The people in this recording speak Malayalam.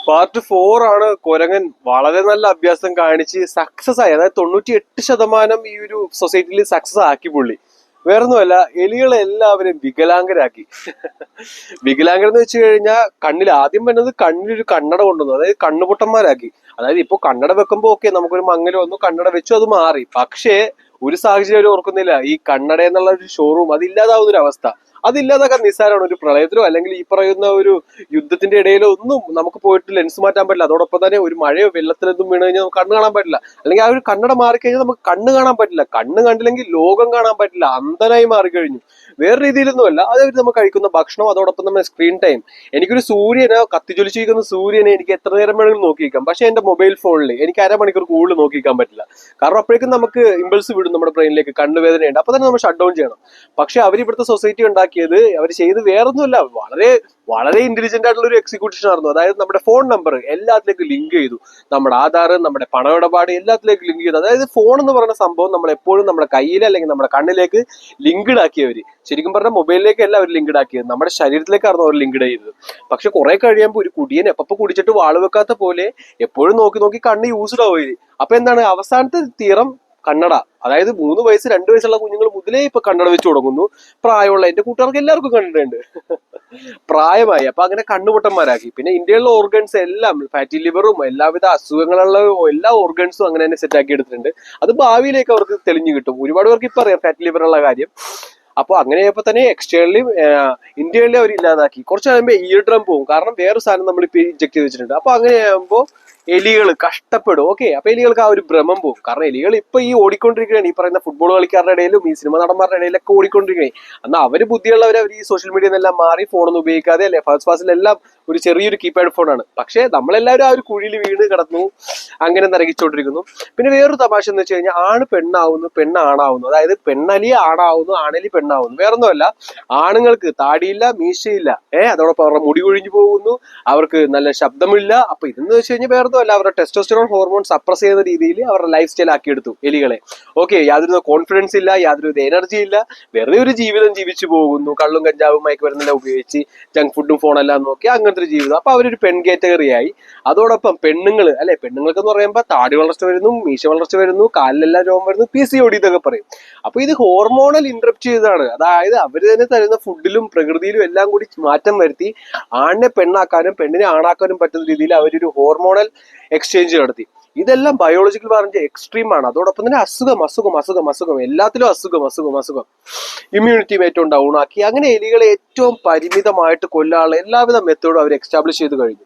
പാർട്ട് 4 ആണ്. കുരങ്ങൻ വളരെ നല്ല അഭ്യാസം കാണിച്ച് സക്സസ് ആയി. അതായത് 98% ഈ ഒരു സൊസൈറ്റിയിൽ സക്സസ് ആക്കി പുള്ളി. വേറൊന്നുമല്ല, എലികളെ എല്ലാവരും വികലാംഗരാക്കി. വികലാംഗരെന്ന് വെച്ച് കഴിഞ്ഞാൽ കണ്ണിൽ ആദ്യം വരുന്നത് കണ്ണിലൊരു കണ്ണട കൊണ്ടുവന്നു, അതായത് കണ്ണുപൊട്ടന്മാരാക്കി. അതായത് ഇപ്പൊ കണ്ണട വെക്കുമ്പോ ഓക്കെ, നമുക്കൊരു മങ്ങല് വന്നു, കണ്ണട വെച്ചു, അത് മാറി. പക്ഷേ ഒരു സാഹചര്യം അവർ ഓർക്കുന്നില്ല, ഈ കണ്ണട എന്നുള്ള ഒരു ഷോറൂം അത് ഇല്ലാതാവുന്ന ഒരു അവസ്ഥ. അതില്ലാതൊക്കെ നിസ്സാരമാണ്. ഒരു പ്രളയത്തിലോ അല്ലെങ്കിൽ ഈ പറയുന്ന ഒരു യുദ്ധത്തിന്റെ ഇടയിലോ ഒന്നും നമുക്ക് പോയിട്ട് ലെൻസ് മാറ്റാൻ പറ്റില്ല. അതോടൊപ്പം തന്നെ ഒരു മഴയോ വെള്ളത്തിലൊന്നും വീണ് കഴിഞ്ഞാൽ നമുക്ക് കണ്ണ് കാണാൻ പറ്റില്ല. അല്ലെങ്കിൽ ആ ഒരു കണ്ണട മാറിക്കഴിഞ്ഞാൽ നമുക്ക് കണ്ണ് കാണാൻ പറ്റില്ല. കണ്ണ് കണ്ടില്ലെങ്കിൽ ലോകം കാണാൻ പറ്റില്ല, അന്ധനായി മാറിക്കഴിഞ്ഞു. വേറെ രീതിയിലൊന്നുമല്ല, അതായത് നമുക്ക് കഴിക്കുന്ന ഭക്ഷണം, അതോടൊപ്പം തന്നെ സ്ക്രീൻ ടൈം. എനിക്കൊരു സൂര്യനെ, കത്തിജ്വലിച്ചിരിക്കുന്ന സൂര്യനെ എനിക്ക് എത്ര നേരം വേണമെങ്കിലും നോക്കിയിരിക്കാം. പക്ഷെ എന്റെ മൊബൈൽ ഫോണിൽ എനിക്ക് അരമണിക്കൂർ കൂടുതൽ നോക്കിയിരിക്കാൻ പറ്റില്ല. കാരണം അപ്പോഴേക്കും നമുക്ക് ഇമ്പൾസ് വിടും നമ്മുടെ ബ്രെയിനിലേക്ക്, കണ്ണുവേദനയുണ്ട്, അപ്പൊ തന്നെ നമ്മൾ ഷട്ട് ഡൗൺ ചെയ്യണം. പക്ഷെ അവർ ഇവിടുത്തെ സൊസൈറ്റി ഉണ്ടാക്കിയത്, അവർ ചെയ്ത് വേറൊന്നുമല്ല, വളരെ വളരെ ഇന്റലിജന്റ് ആയിട്ടുള്ള ഒരു എക്സിക്യൂഷൻ ആയിരുന്നു. അതായത് നമ്മുടെ ഫോൺ നമ്പർ എല്ലാത്തിലേക്കും ലിങ്ക് ചെയ്തു, നമ്മുടെ ആധാർ, നമ്മുടെ പണമിടപാട് എല്ലാത്തിലേക്കും ലിങ്ക് ചെയ്തു. അതായത് ഫോൺ എന്ന് പറയുന്ന സംഭവം നമ്മൾ എപ്പോഴും നമ്മുടെ കയ്യിൽ അല്ലെങ്കിൽ നമ്മുടെ കണ്ണിലേക്ക് ലിങ്ക്ഡ് ആക്കിയവര്. ശരിക്കും പറഞ്ഞാൽ മൊബൈലിലേക്കല്ല അവർ ലിങ്ക്ഡ് ആക്കിയത്, നമ്മുടെ ശരീരത്തിലേക്കായിരുന്നു അവർ ലിങ്ക്ഡ് ചെയ്തത്. പക്ഷെ കുറെ കഴിയുമ്പോൾ ഒരു കുടിയൻ എപ്പോ കുടിച്ചിട്ട് വാള് വെക്കാത്ത പോലെ എപ്പോഴും നോക്കി നോക്കി കണ്ണ് യൂസ്ഡ് ആവുകയും. അപ്പൊ എന്താണ് അവസാനത്തെ തീറം? കണ്ണട. അതായത് 3 വയസ്സ് 2 വയസ്സുള്ള കുഞ്ഞുങ്ങൾ മുതലേ ഇപ്പൊ കണ്ണട വെച്ച് തുടങ്ങുന്നു. പ്രായമുള്ള എന്റെ കൂട്ടുകാർക്ക് എല്ലാവർക്കും കണ്ടിട്ടുണ്ട്. പ്രായമായി. അപ്പൊ അങ്ങനെ കണ്ണുപൊട്ടന്മാരാക്കി. പിന്നെ ഇന്ത്യയിലുള്ള ഓർഗൻസ് എല്ലാം, ഫാറ്റി ലിവറും എല്ലാവിധ അസുഖങ്ങളുള്ള എല്ലാ ഓർഗൻസും അങ്ങനെ തന്നെ സെറ്റ് ആക്കി എടുത്തിട്ടുണ്ട്. അത് ഭാവിയിലേക്ക് അവർക്ക് തെളിഞ്ഞു കിട്ടും. ഒരുപാട് പേർക്ക് ഇപ്പൊ അറിയാം ഫാറ്റി ലിവർ ഉള്ള കാര്യം. അപ്പൊ അങ്ങനെയപ്പോ തന്നെ എക്സ്റ്റേണലി ഇന്ത്യയിലെ അവർ ഇല്ലാതാക്കി. കുറച്ച് കഴിയുമ്പോൾ ഇയർ ഡ്രം പോകും, കാരണം വേറൊരു സാധനം നമ്മളിപ്പോ ഇഞ്ചെക്ട് ചെയ്ത് വെച്ചിട്ടുണ്ട്. അപ്പൊ അങ്ങനെയാകുമ്പോ എലികൾ കഷ്ടപ്പെടും. ഓക്കെ, അപ്പൊ എലികൾക്ക് ആ ഒരു ഭ്രമം പോകും. കാരണം എലികൾ ഇപ്പൊ ഈ ഓടിക്കൊണ്ടിരിക്കുകയാണ്, ഈ പറയുന്ന ഫുട്ബോൾ കളിക്കാരുടെ ഇടയിലും ഈ സിനിമ നടന്മാരുടെ ഇടയിലൊക്കെ ഓടിക്കൊണ്ടിരിക്കുകയാണ്. എന്നാൽ അവര് ബുദ്ധിയുള്ളവർ അവർ ഈ സോഷ്യൽ മീഡിയ എല്ലാം മാറി ഫോണൊന്നും ഉപയോഗിക്കാതെ, അല്ലെ ഫസ്റ്റ് ക്ലാസ്സിലെല്ലാം ഒരു ചെറിയൊരു കീപാഡ് ഫോണാണ്. പക്ഷെ നമ്മളെല്ലാവരും ആ ഒരു കുഴിയിൽ വീണ് കിടന്നു, അങ്ങനെ നരകിച്ചുകൊണ്ടിരിക്കുന്നു. പിന്നെ വേറൊരു തമാശ എന്ന് വെച്ച് കഴിഞ്ഞാൽ, ആണ് പെണ്ണാവുന്നു, പെണ്ണ് ആണാവുന്നു. അതായത് പെണ്ണലി ആണാവുന്നു, ആണലി പെണ്ണാവുന്നു. വേറൊന്നുമല്ല, ആണുങ്ങൾക്ക് താടിയില്ല, മീശയില്ല, അതോടൊപ്പം അവരുടെ മുടി കൊഴിഞ്ഞു പോകുന്നു, അവർക്ക് നല്ല ശബ്ദമില്ല. അപ്പൊ ഇതെന്ന് വെച്ച് കഴിഞ്ഞാൽ വേറൊന്നുമല്ല, അവരുടെ ടെസ്റ്റോസ്റ്ററോൺ ഹോർമോൺ സപ്രസ് ചെയ്യുന്ന രീതിയിൽ അവരുടെ ലൈഫ് സ്റ്റൈൽ ആക്കിയെടുത്തു എലികളെ. ഓക്കെ, യാതൊരു കോൺഫിഡൻസ് ഇല്ല, യാതൊരു എനർജി ഇല്ല, വെറുതെ ഒരു ജീവിതം ജീവിച്ചു പോകുന്നു, കള്ളും കഞ്ചാവും മയക്കുമരുന്നെല്ലാം ഉപയോഗിച്ച് ജങ്ക് ഫുഡും ഫോണെല്ലാം നോക്കി അങ്ങനത്തെ ഒരു ജീവിതം. അപ്പൊ അവരൊരു പെൺ കാറ്റഗറി ആയി. അതോടൊപ്പം പെണ്ണുങ്ങൾ, അല്ലെ, പെണ്ണുങ്ങൾക്ക് എന്ന് പറയുമ്പോൾ താടി വളർച്ച വരുന്നു, മീശ വളർച്ച വരുന്നു, കാലിലെല്ലാം രോഗം വരുന്നു, PCOD ഇതൊക്കെ പറയും. അപ്പൊ ഇത് ഹോർമോണൽ ഇന്ററപ്റ്റ് ചെയ്തതാണ്. അതായത് അവര് തന്നെ തരുന്ന ഫുഡിലും പ്രകൃതിയിലും എല്ലാം കൂടി മാറ്റം വരുത്തി ആണിനെ പെണ്ണാക്കാനും പെണ്ണിനെ ആണാക്കാനും പറ്റുന്ന രീതിയിൽ അവരൊരു ഹോർമോണൽ എക്സ്ചേഞ്ച് നടത്തി. ഇതെല്ലാം ബയോളജിക്കൽ പറഞ്ഞ എക്സ്ട്രീം ആണ്. അതോടൊപ്പം തന്നെ അസുഖം എല്ലാത്തിലും അസുഖം. ഇമ്മ്യൂണിറ്റി ഏറ്റവും ഡൗൺ ആക്കി. അങ്ങനെ എലികളെ ഏറ്റവും പരിമിതമായിട്ട് കൊല്ലാനുള്ള എല്ലാവിധ മെത്തേഡും അവർ എസ്റ്റാബ്ലിഷ് ചെയ്ത് കഴിഞ്ഞു.